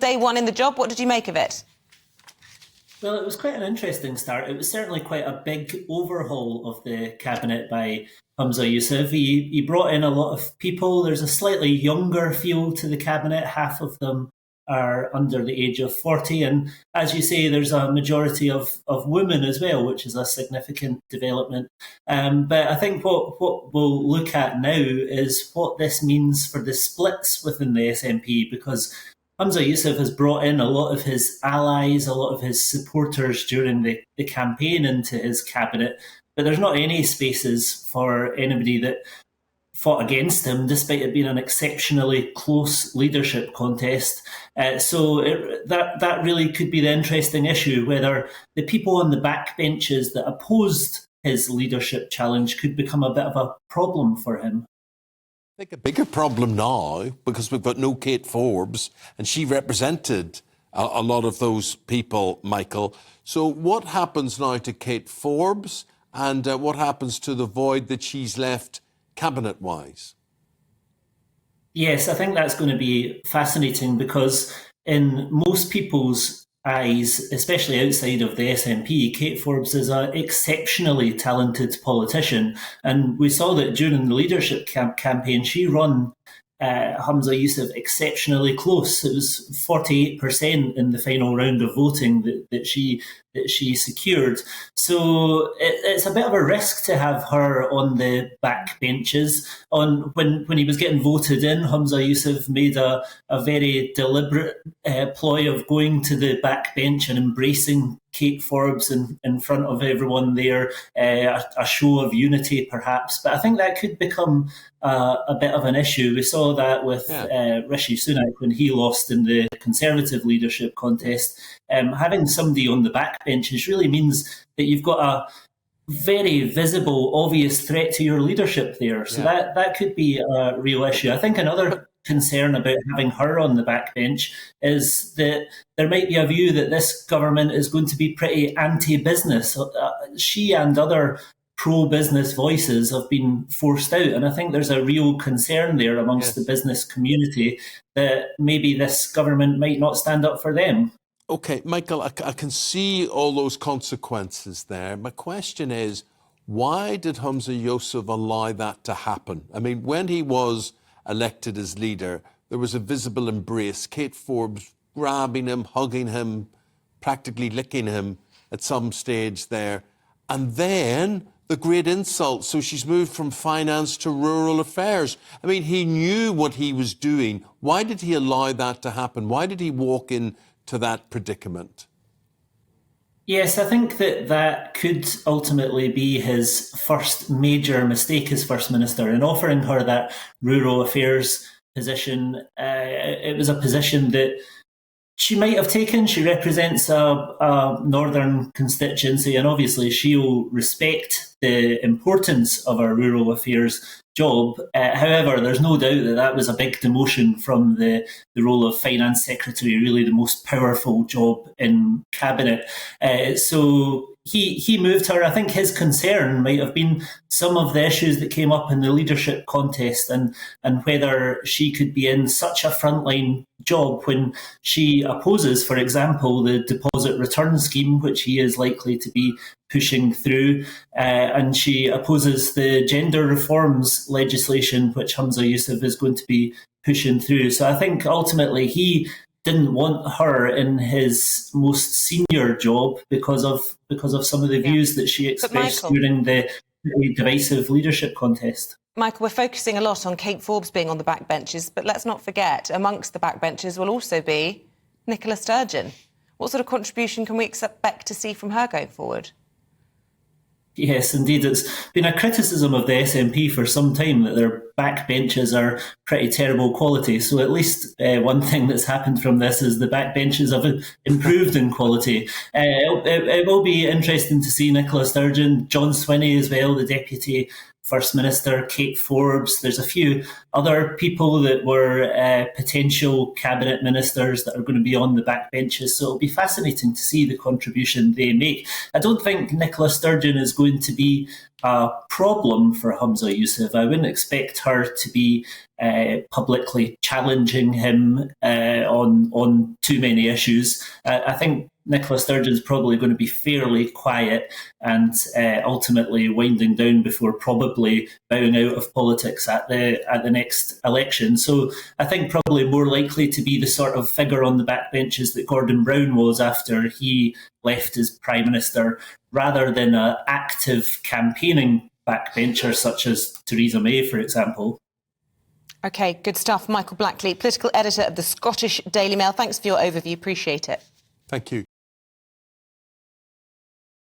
day one in the job. What did you make of it? Well, it was quite an interesting start. It was certainly quite a big overhaul of the cabinet by Humza Yousaf. He brought in a lot of people. There's a slightly younger feel to the cabinet. Half of them are under the age of 40. And as you say, there's a majority of women as well, which is a significant development. But I think what we'll look at now is what this means for the splits within the SNP, because Humza Yousaf has brought in a lot of his allies, a lot of his supporters during the campaign into his cabinet, but there's not any spaces for anybody that fought against him, despite it being an exceptionally close leadership contest. So that really could be the interesting issue, whether the people on the backbenches that opposed his leadership challenge could become a bit of a problem for him. I think a bigger problem now, because we've got no Kate Forbes, and she represented a lot of those people, Michael. So what happens now to Kate Forbes, and what happens to the void that she's left cabinet-wise? Yes, I think that's going to be fascinating, because in most people's eyes, especially outside of the SNP, Kate Forbes is an exceptionally talented politician. And we saw that during the leadership campaign, she run Humza Yousaf exceptionally close. It was 48% in the final round of voting that she secured. So it's a bit of a risk to have her on the backbenches. When he was getting voted in, Humza Yousaf made a very deliberate ploy of going to the backbench and embracing Kate Forbes in front of everyone there, a show of unity perhaps. But I think that could become a bit of an issue. We saw that with Rishi Sunak when he lost in the Conservative leadership contest. Having somebody on the backbenches really means that you've got a very visible, obvious threat to your leadership there. So that could be a real issue. I think another concern about having her on the backbench is that there might be a view that this government is going to be pretty anti-business. She and other pro-business voices have been forced out, and I think there's a real concern there amongst the business community that maybe this government might not stand up for them. OK, Michael, I can see all those consequences there. My question is, why did Humza Yousaf allow that to happen? I mean, when he was elected as leader, there was a visible embrace. Kate Forbes grabbing him, hugging him, practically licking him at some stage there. And then the great insult. So she's moved from finance to rural affairs. I mean, he knew what he was doing. Why did he allow that to happen? Why did he walk into that predicament? Yes, I think that could ultimately be his first major mistake as First Minister in offering her that rural affairs position. It was a position that she might have taken. She represents a northern constituency, and obviously she'll respect the importance of a rural affairs job. However, there's no doubt that was a big demotion from the role of Finance Secretary, really the most powerful job in Cabinet. So he moved her. I think his concern might have been some of the issues that came up in the leadership contest and whether she could be in such a frontline job when she opposes, for example, the deposit return scheme, which he is likely to be pushing through, and she opposes the gender reforms legislation, which Humza Yousaf is going to be pushing through. So I think ultimately he didn't want her in his most senior job because of some of the views that she expressed during the divisive leadership contest. Michael, we're focusing a lot on Kate Forbes being on the backbenches, but let's not forget, amongst the backbenches will also be Nicola Sturgeon. What sort of contribution can we expect to see from her going forward? Yes, indeed. It's been a criticism of the SNP for some time that their backbenches are pretty terrible quality. So at least one thing that's happened from this is the backbenches have improved in quality. It will be interesting to see Nicola Sturgeon, John Swinney as well, the Deputy First Minister, Kate Forbes. There's a few other people that were potential cabinet ministers that are going to be on the backbenches. So it'll be fascinating to see the contribution they make. I don't think Nicola Sturgeon is going to be a problem for Humza Yousaf. I wouldn't expect her to be publicly challenging him on too many issues. I think Nicola Sturgeon's probably going to be fairly quiet and ultimately winding down before probably bowing out of politics at the next election. So I think probably more likely to be the sort of figure on the backbenches that Gordon Brown was after he left as Prime Minister, rather than an active campaigning backbencher such as Theresa May, for example. OK, good stuff. Michael Blackley, political editor of the Scottish Daily Mail. Thanks for your overview. Appreciate it. Thank you.